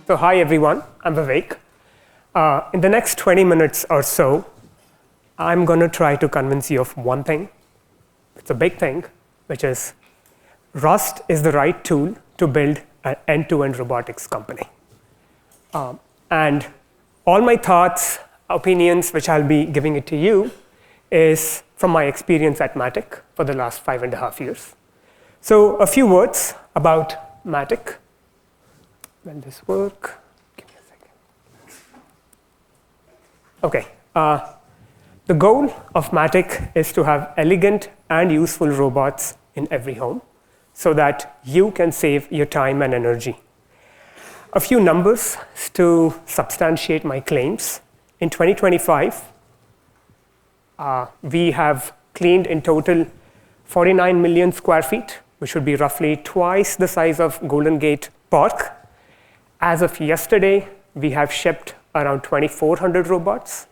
So hi everyone, I'm Vivek. In the next 20 minutes or so, I'm going to try to convince you of one thing. It's a big thing, which is Rust is the right tool to build an end-to-end robotics company. And all my thoughts, opinions, which I'll be giving it to you, is from my experience at Matic for the last 5.5 years. So a few words about Matic. Will this work? Give me a second. Okay. The goal of Matic is to have elegant and useful robots in every home so that you can save your time and energy. A few numbers to substantiate my claims. In 2025, we have cleaned in total 49 million square feet, which would be roughly twice the size of Golden Gate Park. As of yesterday, we have shipped around 2,400 robots.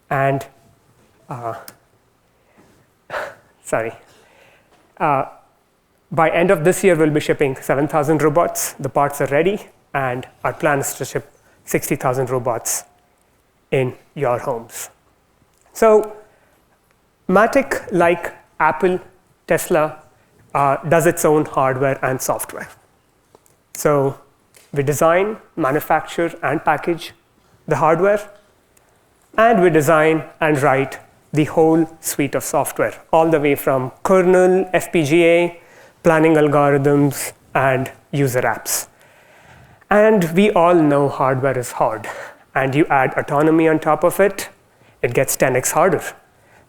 And, by end of this year, we'll be shipping 7,000 robots. The parts are ready, and our plan is to ship 60,000 robots in your homes. So Matic, like Apple, Tesla, does its own hardware and software. So we design, manufacture, and package the hardware, and we design and write the whole suite of software, all the way from kernel, FPGA, planning algorithms, and user apps. And we all know hardware is hard, and you add autonomy on top of it, it gets 10x harder.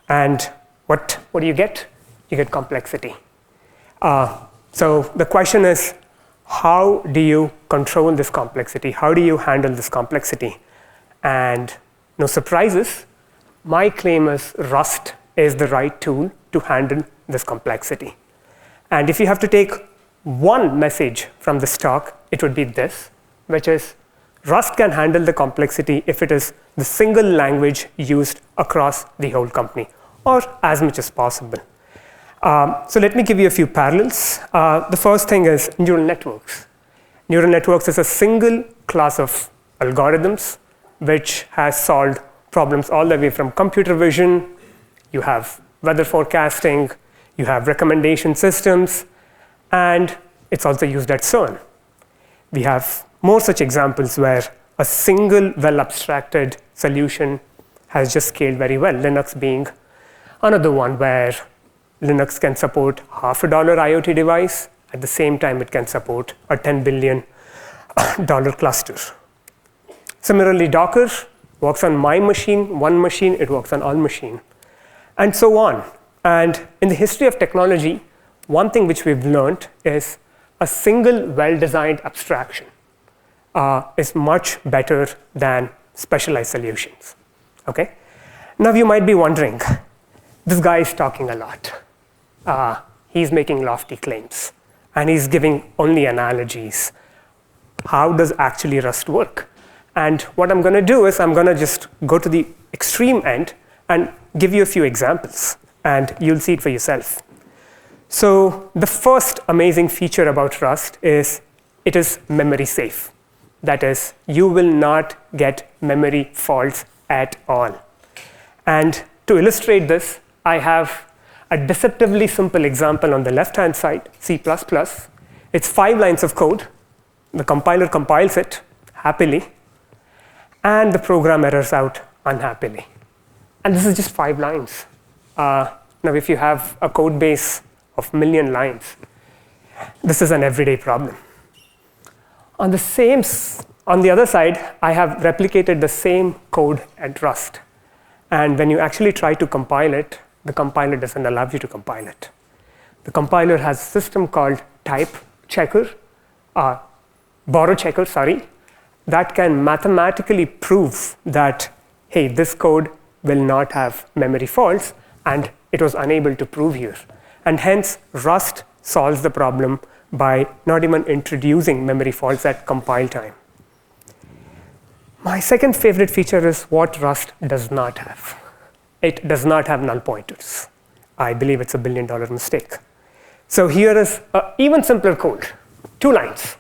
And what do you get? You get complexity. So the question is, how do you control this complexity? How do you handle this complexity? And no surprises, my claim is Rust is the right tool to handle this complexity. And if you have to take one message from this talk, it would be this, which is Rust can handle the complexity if it is the single language used across the whole company, or as much as possible. So let me give you a few parallels. The first thing is neural networks. Neural networks is a single class of algorithms which has solved problems all the way from computer vision, you have weather forecasting, you have recommendation systems, and it's also used at CERN. We have more such examples where a single well-abstracted solution has just scaled very well, Linux being another one where Linux can support $500 IoT device. At the same time, it can support a $10 billion cluster. Similarly, Docker works on my machine, one machine, it works on all machines, and so on. And in the history of technology, one thing which we've learned is a single well-designed abstraction is much better than specialized solutions. Okay? Now you might be wondering, this guy is talking a lot. He's making lofty claims, and he's giving only analogies. How does actually Rust work? And what I'm going to do is I'm going to just go to the extreme end and give you a few examples, and you'll see it for yourself. So the first amazing feature about Rust is it is memory safe. That is, you will not get memory faults at all. And to illustrate this, I have a deceptively simple example on the left-hand side, C++. It's 5 lines of code. The compiler compiles it happily, and the program errors out unhappily. And this is just 5 lines. Now, if you have a code base of 1 million lines, this is an everyday problem. On the other side, I have replicated the same code at Rust. And when you actually try to compile it, the compiler doesn't allow you to compile it. The compiler has a system called borrow checker, that can mathematically prove that, hey, this code will not have memory faults, and it was unable to prove here. And hence, Rust solves the problem by not even introducing memory faults at compile time. My second favorite feature is what Rust does not have. It does not have null pointers. I believe it's $1 billion mistake. So here is an even simpler code, 2 lines.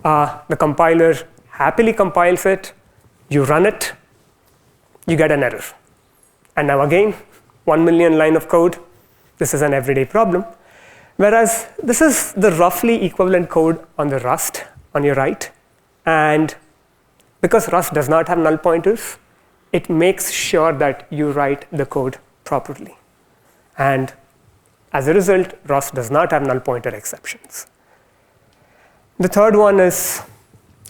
The compiler happily compiles it, you run it, you get an error. And now again, 1 million line of code. This is an everyday problem. Whereas this is the roughly equivalent code on the Rust on your right. And because Rust does not have null pointers, it makes sure that you write the code properly. And as a result, Rust does not have null pointer exceptions. The third one is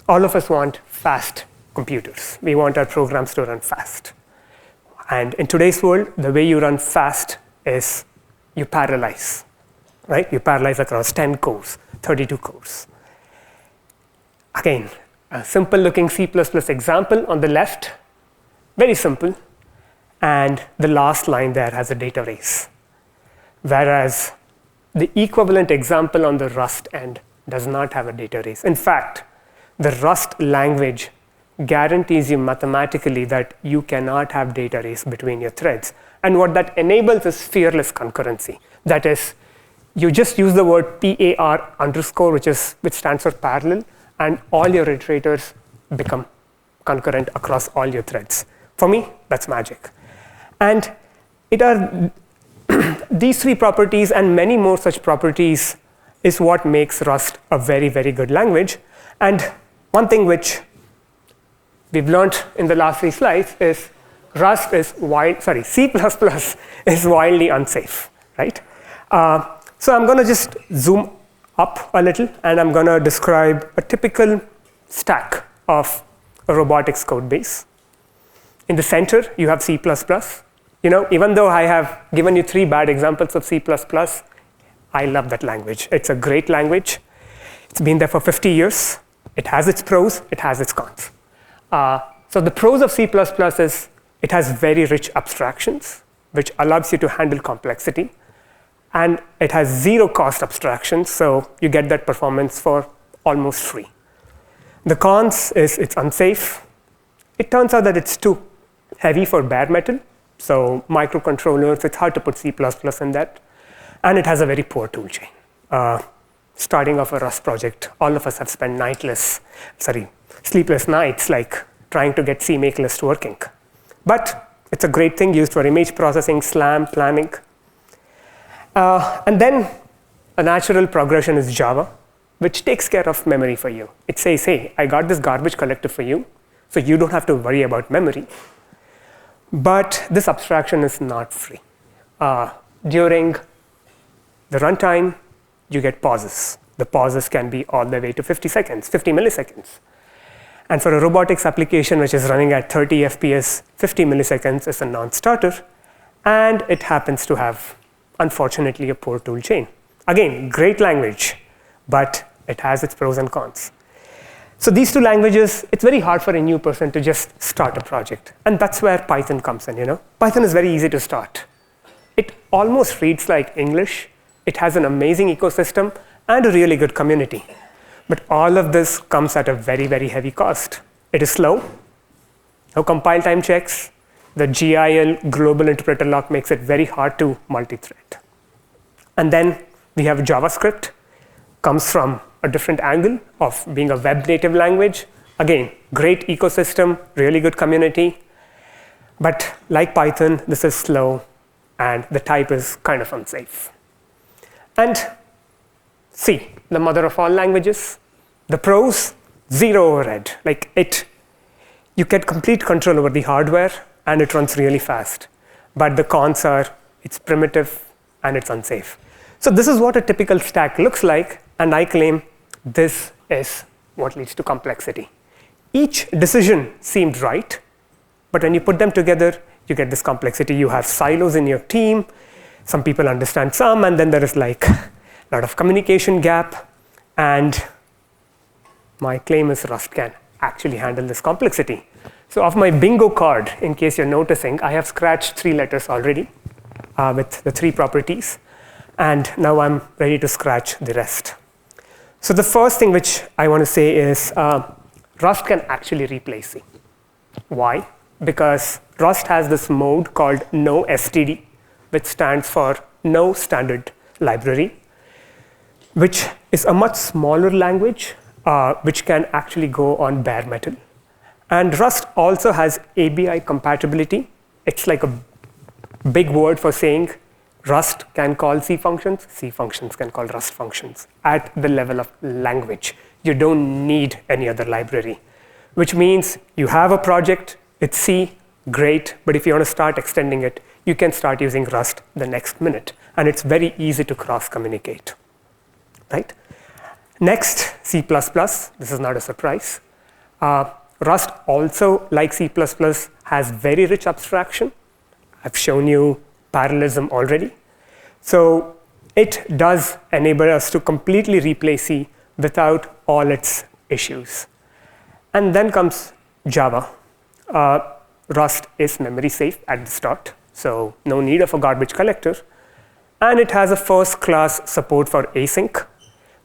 all of us want fast computers. We want our programs to run fast. And in today's world, the way you run fast is you parallelize, right? You parallelize across 10 cores, 32 cores. Again, a simple looking C++ example on the left, very simple. And the last line there has a data race. Whereas the equivalent example on the Rust end does not have a data race. In fact, the Rust language guarantees you mathematically that you cannot have data race between your threads. And what that enables is fearless concurrency. That is, you just use the word PAR underscore, which stands for parallel, and all your iterators become concurrent across all your threads. For me, that's magic. And it are these three properties and many more such properties is what makes Rust a very, very good language. And one thing which we've learned in the last 3 slides is C++ is wildly unsafe, right? So I'm going to just zoom up a little, and I'm going to describe a typical stack of a robotics code base. In the center, you have C++. Even though I have given you 3 bad examples of C++, I love that language. It's a great language. It's been there for 50 years. It has its pros, it has its cons. So the pros of C++ is it has very rich abstractions, which allows you to handle complexity. And it has zero cost abstractions, so you get that performance for almost free. The cons is it's unsafe. It turns out that it's too heavy for bare metal. So microcontrollers, it's hard to put C++ in that. And it has a very poor toolchain. Starting off a Rust project, all of us have spent sleepless nights like trying to get CMake list working. But it's a great thing used for image processing, SLAM, planning. And then a natural progression is Java, which takes care of memory for you. It says, hey, I got this garbage collector for you, so you don't have to worry about memory. But this abstraction is not free. During the runtime, you get pauses. The pauses can be all the way to 50 seconds, 50 milliseconds. And for a robotics application which is running at 30 FPS, 50 milliseconds is a non-starter. And it happens to have, unfortunately, a poor tool chain. Again, great language, but it has its pros and cons. So these 2 languages, it's very hard for a new person to just start a project. And that's where Python comes in, Python is very easy to start. It almost reads like English. It has an amazing ecosystem and a really good community. But all of this comes at a very, very heavy cost. It is slow. No compile time checks. The GIL, global interpreter lock, makes it very hard to multi-thread. And then we have JavaScript, comes from a different angle of being a web native language. Again, great ecosystem, really good community. But like Python, this is slow, and the type is kind of unsafe. And C, the mother of all languages. The pros, zero overhead. You get complete control over the hardware, and it runs really fast. But the cons are it's primitive and it's unsafe. So this is what a typical stack looks like, and I claim this is what leads to complexity. Each decision seemed right, but when you put them together, you get this complexity. You have silos in your team. Some people understand some, and then there is a lot of communication gap. And my claim is Rust can actually handle this complexity. So of my bingo card, in case you're noticing, I have scratched 3 letters already with the 3 properties. And now I'm ready to scratch the rest. So the first thing which I want to say is Rust can actually replace C. Why? Because Rust has this mode called no STD, which stands for no standard library, which is a much smaller language which can actually go on bare metal. And Rust also has ABI compatibility. It's like a big word for saying Rust can call C functions can call Rust functions at the level of language. You don't need any other library, which means you have a project, it's C, great, but if you want to start extending it, you can start using Rust the next minute, and it's very easy to cross-communicate, right? Next, C++. This is not a surprise. Rust also, like C++, has very rich abstraction. I've shown you parallelism already. So it does enable us to completely replace C without all its issues. And then comes Java. Rust is memory safe at the start, so no need of a garbage collector. And it has a first-class support for async,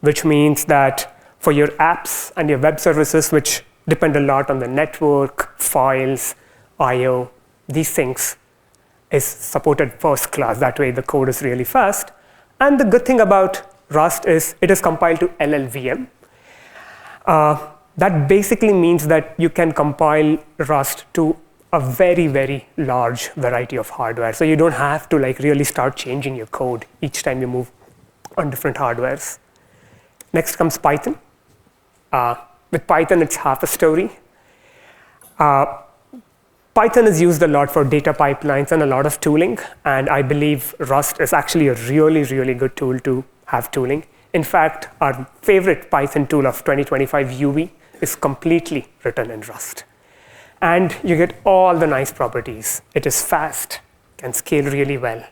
which means that for your apps and your web services, which depend a lot on the network, files, I/O, these things is supported first class. That way the code is really fast. And the good thing about Rust is it is compiled to LLVM. That basically means that you can compile Rust to a very, very large variety of hardware. So you don't have to really start changing your code each time you move on different hardwares. Next comes Python. With Python, it's half a story. Python is used a lot for data pipelines and a lot of tooling, and I believe Rust is actually a really, really good tool to have tooling. In fact, our favorite Python tool of 2025, UV, is completely written in Rust. And you get all the nice properties. It is fast, can scale really well.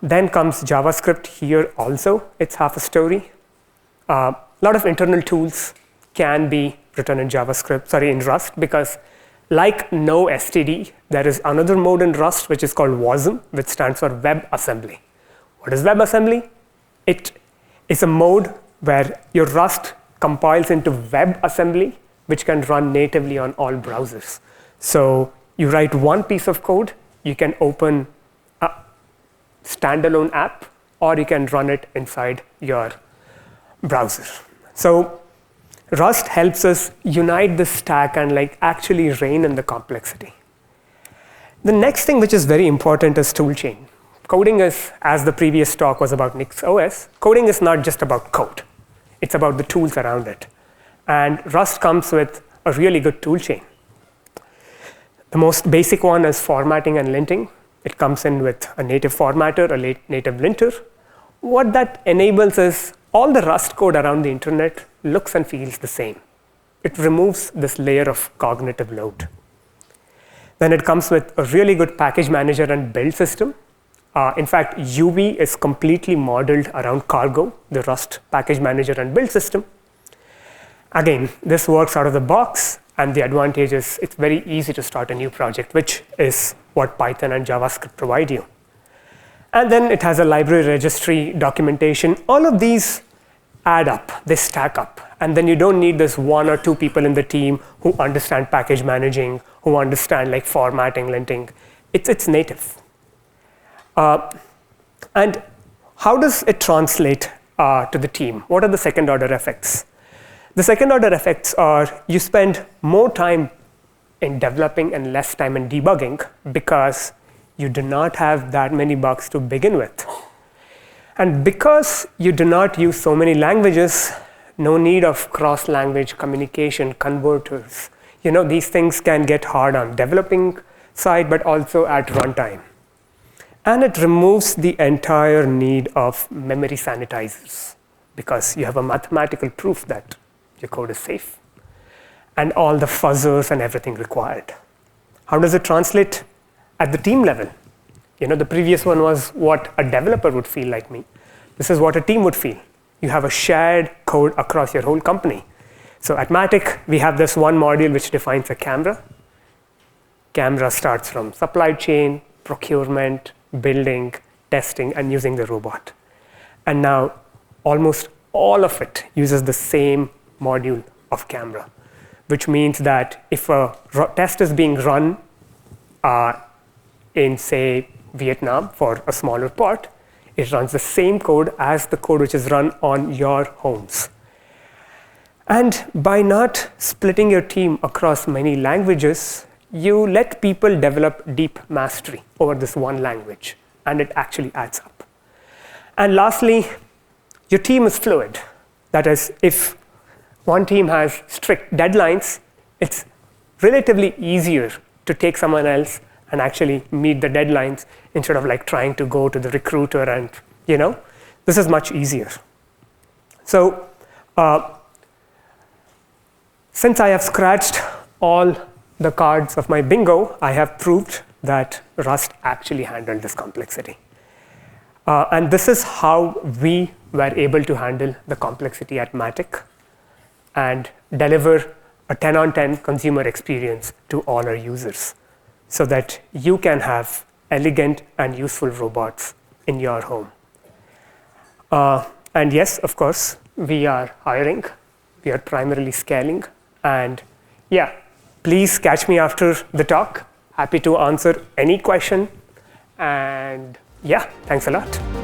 Then comes JavaScript here also. It's half a story. A lot of internal tools can be written in in Rust, because like no STD, there is another mode in Rust which is called WASM, which stands for WebAssembly. What is WebAssembly? It is a mode where your Rust compiles into WebAssembly, which can run natively on all browsers. So you write one piece of code, you can open a standalone app, or you can run it inside your browser. So Rust helps us unite the stack and actually rein in the complexity. The next thing which is very important is toolchain. Coding is, as the previous talk was about NixOS, coding is not just about code. It's about the tools around it. And Rust comes with a really good toolchain. The most basic one is formatting and linting. It comes in with a native formatter, a native linter. What that enables is all the Rust code around the internet looks and feels the same. It removes this layer of cognitive load. Then it comes with a really good package manager and build system. In fact, UV is completely modeled around Cargo, the Rust package manager and build system. Again, this works out of the box, and the advantage is it's very easy to start a new project, which is what Python and JavaScript provide you. And then it has a library registry documentation. All of these add up, they stack up. And then you don't need this one or two people in the team who understand package managing, who understand formatting, linting. It's native. And how does it translate to the team? What are the second order effects? The second order effects are you spend more time in developing and less time in debugging, because you do not have that many bugs to begin with. And because you do not use so many languages, no need of cross-language communication, converters. These things can get hard on developing side, but also at runtime. And it removes the entire need of memory sanitizers, because you have a mathematical proof that your code is safe, and all the fuzzers and everything required. How does it translate at the team level? The previous one was what a developer would feel like me. This is what a team would feel. You have a shared code across your whole company. So at Matic, we have this one module which defines a camera. Camera starts from supply chain, procurement, building, testing, and using the robot. And now almost all of it uses the same module of camera, which means that if a test is being run in, say, Vietnam for a smaller part, it runs the same code as the code which is run on your homes. And by not splitting your team across many languages, you let people develop deep mastery over this one language, and it actually adds up. And lastly, your team is fluid. That is, if one team has strict deadlines, it's relatively easier to take someone else and actually meet the deadlines instead of like trying to go to the recruiter and, this is much easier. So, since I have scratched all the cards of my bingo, I have proved that Rust actually handled this complexity. And this is how we were able to handle the complexity at Matic and deliver a 10-on-10 consumer experience to all our users so that you can have elegant and useful robots in your home. And yes, of course, we are hiring. We are primarily scaling. And yeah, please catch me after the talk. Happy to answer any question. And yeah, thanks a lot.